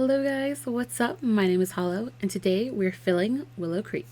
Hello guys, what's up? My name is Hollō, and today we're filling Willow Creek.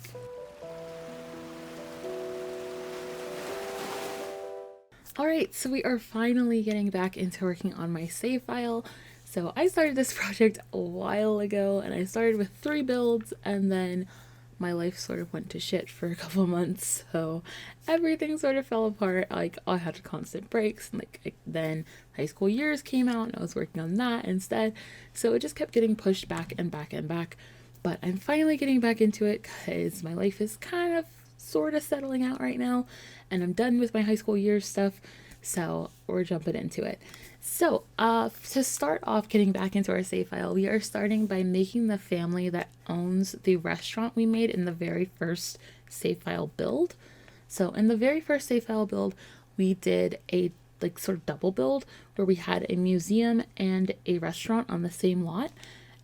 Alright, so we are finally getting back into working on my save file. So I started this project a while ago, and I started with 3 builds, and then my life sort of went to shit for a couple months, so everything sort of fell apart. Like, I had constant breaks, and then high school years came out, and I was working on that instead, so it just kept getting pushed back and back and back. But I'm finally getting back into it because my life is kind of sort of settling out right now, and I'm done with my high school years stuff, so we're jumping into it. So, to start off getting back into our save file, we are starting by making the family that owns the restaurant we made in the very first save file build. So in the very first save file build, we did a sort of double build where we had a museum and a restaurant on the same lot.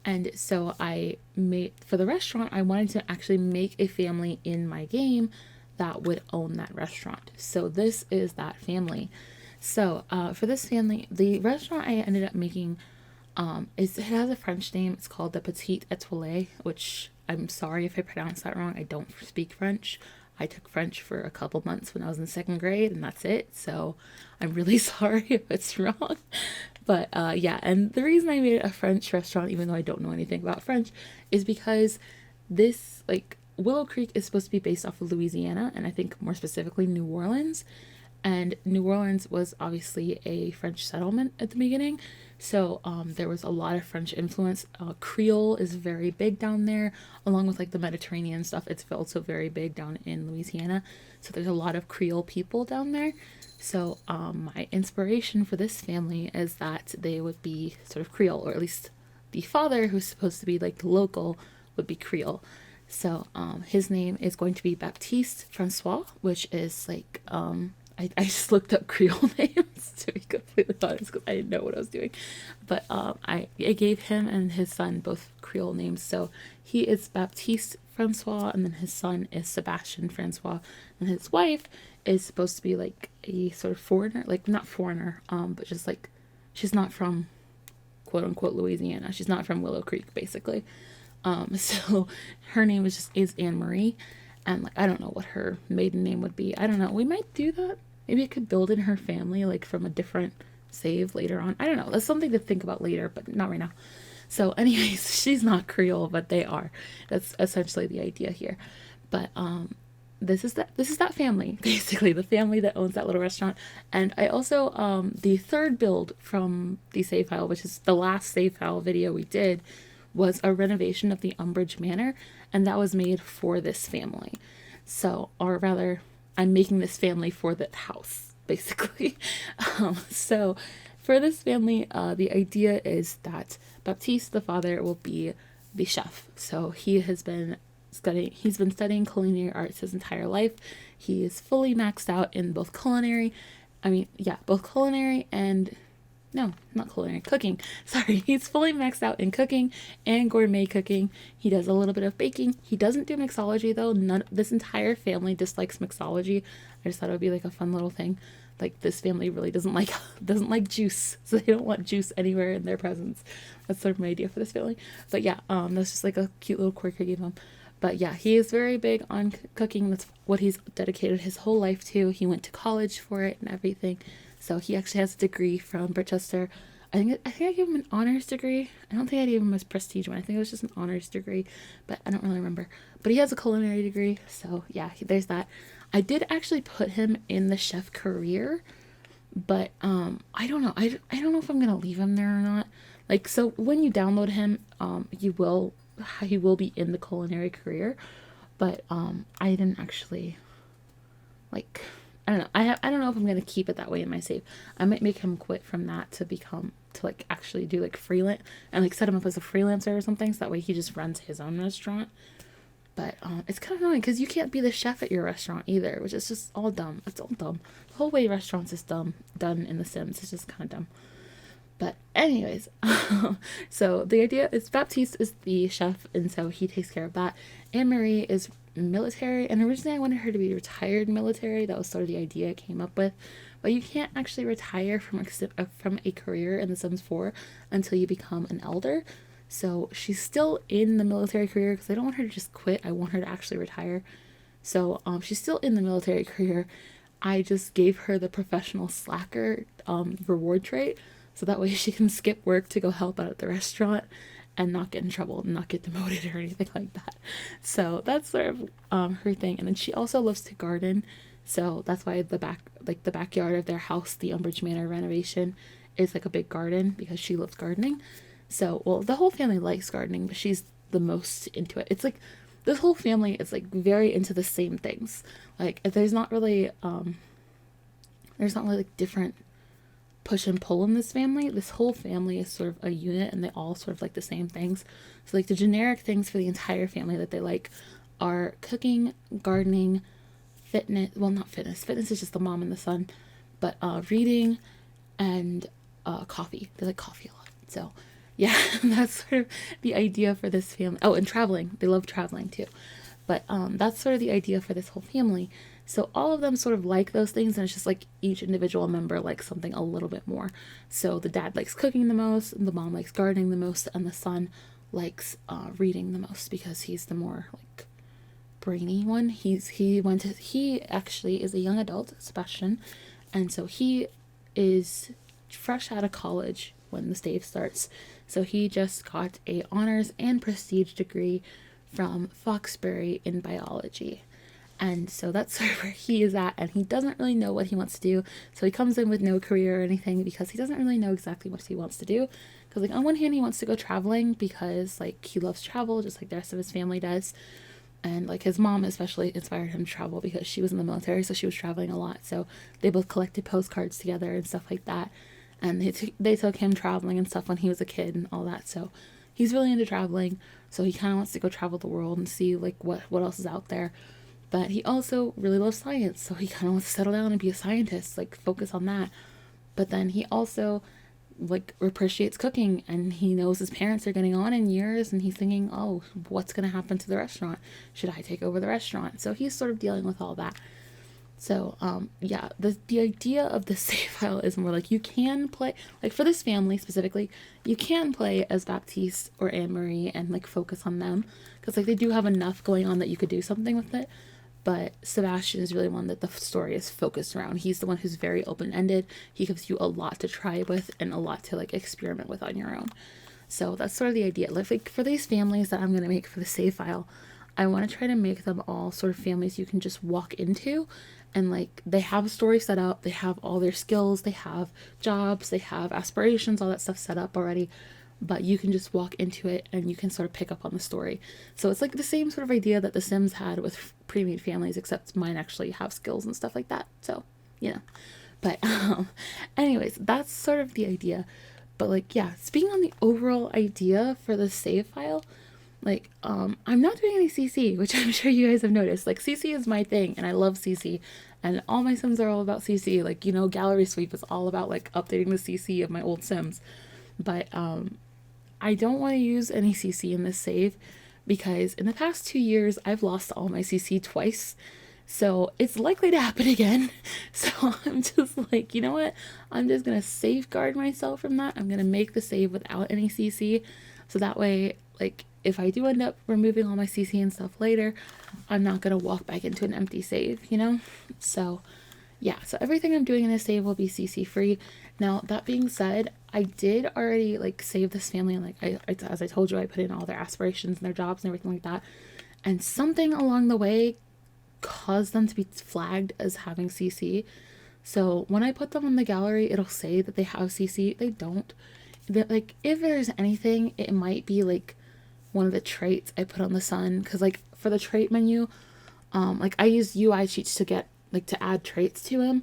And so I made, for the restaurant, I wanted to actually make a family in my game that would own that restaurant. So this is that family. So for this family, the restaurant I ended up making, it has a French name. It's called the Petites Etiole, which I'm sorry if I pronounced that wrong. I don't speak French. I took French for a couple months when I was in 2nd grade, and that's it. So I'm really sorry if it's wrong. But yeah, and the reason I made it a French restaurant, even though I don't know anything about French, is because this, Willow Creek is supposed to be based off of Louisiana, and I think more specifically New Orleans. And New Orleans was obviously a French settlement at the beginning, so there was a lot of French influence. Creole is very big down there, along with the Mediterranean stuff. It's also very big down in Louisiana, so there's a lot of Creole people down there. So my inspiration for this family is that they would be sort of Creole, or at least the father, who's supposed to be the local, would be Creole. So his name is going to be Baptiste Francois, which is I just looked up Creole names, to be completely honest, because I didn't know what I was doing. But I gave him and his son both Creole names. So he is Baptiste Francois, and then his son is Sebastian Francois, and his wife is supposed to be a sort of foreigner, not foreigner, but just she's not from quote unquote Louisiana. She's not from Willow Creek, basically. So her name is Anne Marie, and I don't know what her maiden name would be. I don't know. We might do that. Maybe it could build in her family from a different save later on. I don't know. That's something to think about later, but not right now. So anyways, she's not Creole, but they are. That's essentially the idea here. But this is that family, basically, the family that owns that little restaurant. And I also the third build from the save file, which is the last save file video we did, was a renovation of the Umbridge Manor, and that was made for this family. So, or rather, I'm making this family for that house, basically. So for this family, the idea is that Baptiste, the father, will be the chef. So he's been studying culinary arts his entire life. He is fully maxed out in both culinary and no, not culinary, cooking. Sorry, he's fully maxed out in cooking and gourmet cooking. He does a little bit of baking. He doesn't do mixology though. This entire family dislikes mixology. I just thought it would be a fun little thing. This family really doesn't like juice, so they don't want juice anywhere in their presence. That's sort of my idea for this family. But yeah, that's just a cute little quirk I gave him. But yeah, he is very big on cooking. That's what he's dedicated his whole life to. He went to college for it and everything. So he actually has a degree from Rochester. I think I gave him an honors degree. I don't think I gave him a prestige one. I think it was just an honors degree, but I don't really remember. But he has a culinary degree, so yeah, there's that. I did actually put him in the chef career, but I don't know. I don't know if I'm gonna leave him there or not. So when you download him, he will be in the culinary career, but I didn't actually I don't know. I don't know if I'm gonna keep it that way in my save. I might make him quit from that to actually do freelance and set him up as a freelancer or something, so that way he just runs his own restaurant. But it's kind of annoying because you can't be the chef at your restaurant either, which is just all dumb. It's all dumb. The whole way restaurants is done in The Sims. It's just kind of dumb. But anyways, so the idea is Baptiste is the chef, and so he takes care of that. Anne Marie is military, and originally I wanted her to be retired military. That was sort of the idea I came up with. But you can't actually retire from a career in The Sims 4 until you become an elder. So she's still in the military career because I don't want her to just quit. I want her to actually retire. So she's still in the military career. I just gave her the professional slacker reward trait, so that way she can skip work to go help out at the restaurant and not get in trouble and not get demoted or anything like that. So that's sort of her thing. And then she also loves to garden, so that's why the backyard of their house, the Umbridge Manor renovation, is like a big garden because she loves gardening. So, well, the whole family likes gardening, but she's the most into it. It's like this whole family is like very into the same things. Like there's not really like different push and pull in this family. This whole family is sort of a unit and they all sort of like the same things. So like the generic things for the entire family that they like are cooking, gardening, fitness, well, not fitness. Fitness is just the mom and the son, but reading and coffee. They like coffee a lot. So yeah, that's sort of the idea for this family. Oh, and traveling. They love traveling too. But that's sort of the idea for this whole family. So all of them sort of like those things, and it's just like each individual member likes something a little bit more. So the dad likes cooking the most, the mom likes gardening the most, and the son likes reading the most because he's the more like brainy one. He actually is a young adult, Sebastian, and so he is fresh out of college when the stave starts. So he just got a honors and prestige degree from Foxbury in biology. And so that's sort of where he is at, and he doesn't really know what he wants to do. So he comes in with no career or anything because he doesn't really know exactly what he wants to do. Because like on one hand he wants to go traveling because like he loves travel just like the rest of his family does. And like his mom especially inspired him to travel because she was in the military, so she was traveling a lot. So they both collected postcards together and stuff like that. And they took him traveling and stuff when he was a kid and all that. So he's really into traveling. So he kind of wants to go travel the world and see like what else is out there. But he also really loves science, so he kind of wants to settle down and be a scientist, like focus on that. But then he also like appreciates cooking, and he knows his parents are getting on in years, and he's thinking, oh, what's going to happen to the restaurant? Should I take over the restaurant? So he's sort of dealing with all that. So, yeah, the idea of the save file is more like you can play, like for this family specifically, you can play as Baptiste or Anne Marie and like focus on them because like they do have enough going on that you could do something with it. But Sebastian is really one that the story is focused around. He's the one who's very open-ended. He gives you a lot to try with and a lot to like experiment with on your own. So that's sort of the idea. Like for these families that I'm going to make for the save file, I want to try to make them all sort of families you can just walk into, and like they have a story set up, they have all their skills, they have jobs, they have aspirations, all that stuff set up already, but you can just walk into it and you can sort of pick up on the story. So it's like the same sort of idea that The Sims had with pre-made families, except mine actually have skills and stuff like that. So, you know. But anyways, that's sort of the idea. But like, yeah, speaking on the overall idea for the save file, like, I'm not doing any CC, which I'm sure you guys have noticed. Like, CC is my thing, and I love CC, and all my Sims are all about CC. Like, you know, Gallery Sweep is all about, like, updating the CC of my old Sims. But, I don't want to use any CC in this save, because in the past 2 years, I've lost all my CC twice. So, it's likely to happen again. So, I'm just like, you know what? I'm just gonna safeguard myself from that. I'm gonna make the save without any CC. So that way, like, if I do end up removing all my CC and stuff later, I'm not going to walk back into an empty save, you know? So, yeah, so everything I'm doing in this save will be CC free. Now, that being said, I did already, like, save this family, and, like, as I told you, I put in all their aspirations and their jobs and everything like that. And something along the way caused them to be flagged as having CC. So, when I put them on the gallery, it'll say that they have CC. They don't. Like, if there's anything, it might be, like, one of the traits I put on the son, because like for the trait menu, like I use UI cheats to get like to add traits to him,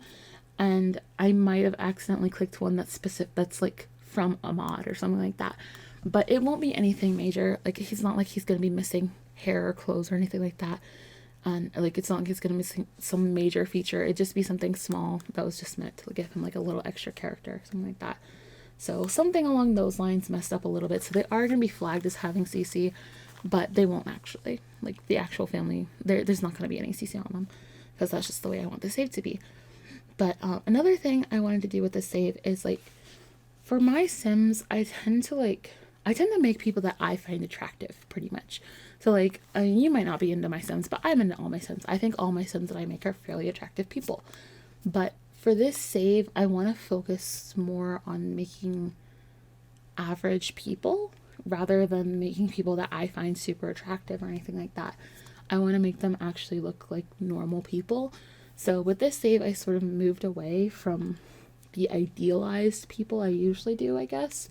and I might have accidentally clicked one that's specific, that's like from a mod or something like that, but it won't be anything major. Like he's not like he's gonna be missing hair or clothes or anything like that, and like it's not like he's gonna be missing some major feature. It'd just be something small that was just meant to give him like a little extra character, something like that. So something along those lines messed up a little bit. So they are going to be flagged as having CC, but they won't actually. Like the actual family, there's not going to be any CC on them because that's just the way I want the save to be. But another thing I wanted to do with the save is like, for my Sims, I tend to like, I tend to make people that I find attractive pretty much. So like, I mean, you might not be into my Sims, but I'm into all my Sims. I think all my Sims that I make are fairly attractive people. But for this save, I want to focus more on making average people rather than making people that I find super attractive or anything like that. I want to make them actually look like normal people. So with this save, I sort of moved away from the idealized people I usually do, I guess.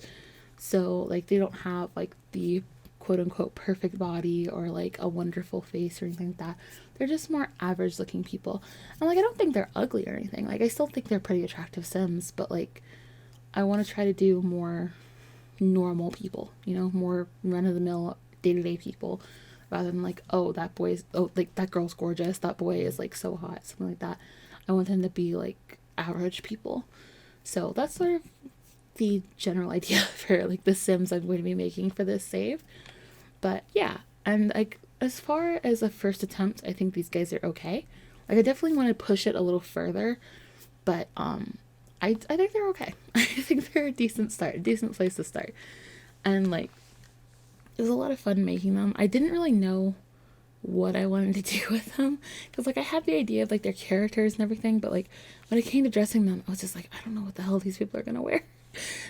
So like they don't have like the quote unquote perfect body or like a wonderful face or anything like that. They're just more average looking people. And like I don't think they're ugly or anything. Like I still think they're pretty attractive Sims, but like I want to try to do more normal people, you know, more run of the mill day-to-day people rather than like, oh, like that girl's gorgeous, that boy is like so hot, something like that. I want them to be like average people. So that's sort of the general idea for like the Sims I'm going to be making for this save. But yeah, and like as far as a first attempt, I think these guys are okay. Like I definitely want to push it a little further, but I think they're okay. I think they're a decent start, a decent place to start. And like it was a lot of fun making them. I didn't really know what I wanted to do with them because like I had the idea of like their characters and everything, but like when it came to dressing them, I was just like, I don't know what the hell these people are gonna wear.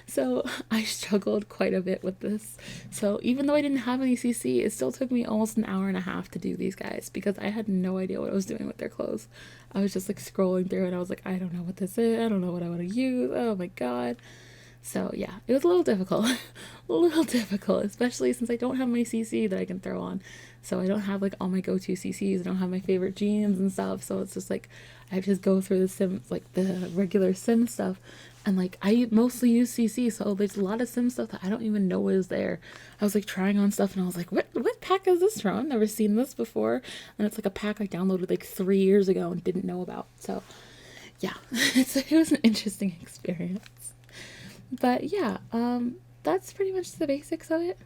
So I struggled quite a bit with this. So even though I didn't have any CC, it still took me almost an hour and a half to do these guys because I had no idea what I was doing with their clothes. I was just like scrolling through and I was like, I don't know what this is, I don't know what I want to use, oh my god. So yeah, it was a little difficult. Especially since I don't have my CC that I can throw on. So I don't have like all my go-to CCs. I don't have my favorite genes and stuff. So it's just like I just go through the Sims, like the regular Sim stuff. And like I mostly use CC, so there's a lot of Sim stuff that I don't even know is there. I was like trying on stuff and I was like, what pack is this from? I've never seen this before. And it's like a pack I downloaded like 3 years ago and didn't know about. So yeah, it was an interesting experience. But yeah, that's pretty much the basics of it.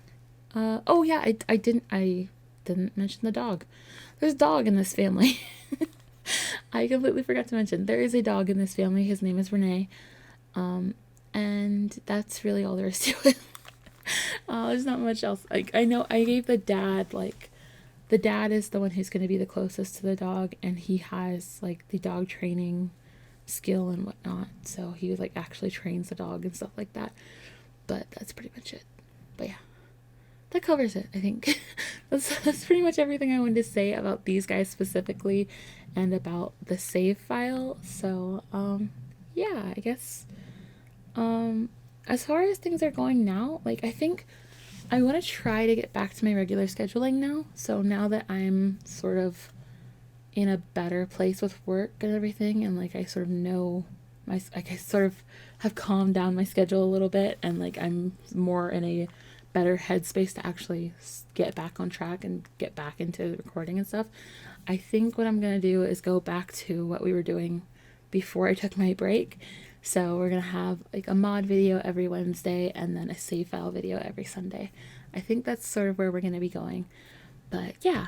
Oh yeah, I didn't mention the dog. There's a dog in this family. I completely forgot to mention there is a dog in this family. His name is Renee. And that's really all there is to it. There's not much else. Like I know I gave the dad like the dad is the one who's going to be the closest to the dog, and he has like the dog training skill and whatnot, so he was like actually trains the dog and stuff like that. But that's pretty much it. But yeah, that covers it, I think. that's pretty much everything I wanted to say about these guys specifically and about the save file. So yeah, I guess as far as things are going now, like I think I want to try to get back to my regular scheduling now. So now that I'm sort of in a better place with work and everything, and like I sort of know my, like I sort of have calmed down my schedule a little bit, and like I'm more in a better headspace to actually get back on track and get back into recording and stuff. I think what I'm gonna do is go back to what we were doing before I took my break. So we're gonna have like a mod video every Wednesday and then a save file video every Sunday. I think that's sort of where we're gonna be going. But yeah,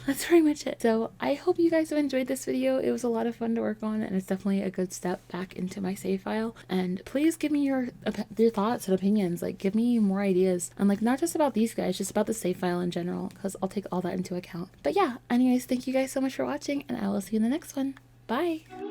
that's pretty much it. So I hope you guys have enjoyed this video. It was a lot of fun to work on, and it's definitely a good step back into my save file. And please give me your thoughts and opinions. Like, give me more ideas. And like, not just about these guys, just about the save file in general, because I'll take all that into account. But yeah, anyways, thank you guys so much for watching, and I will see you in the next one. Bye!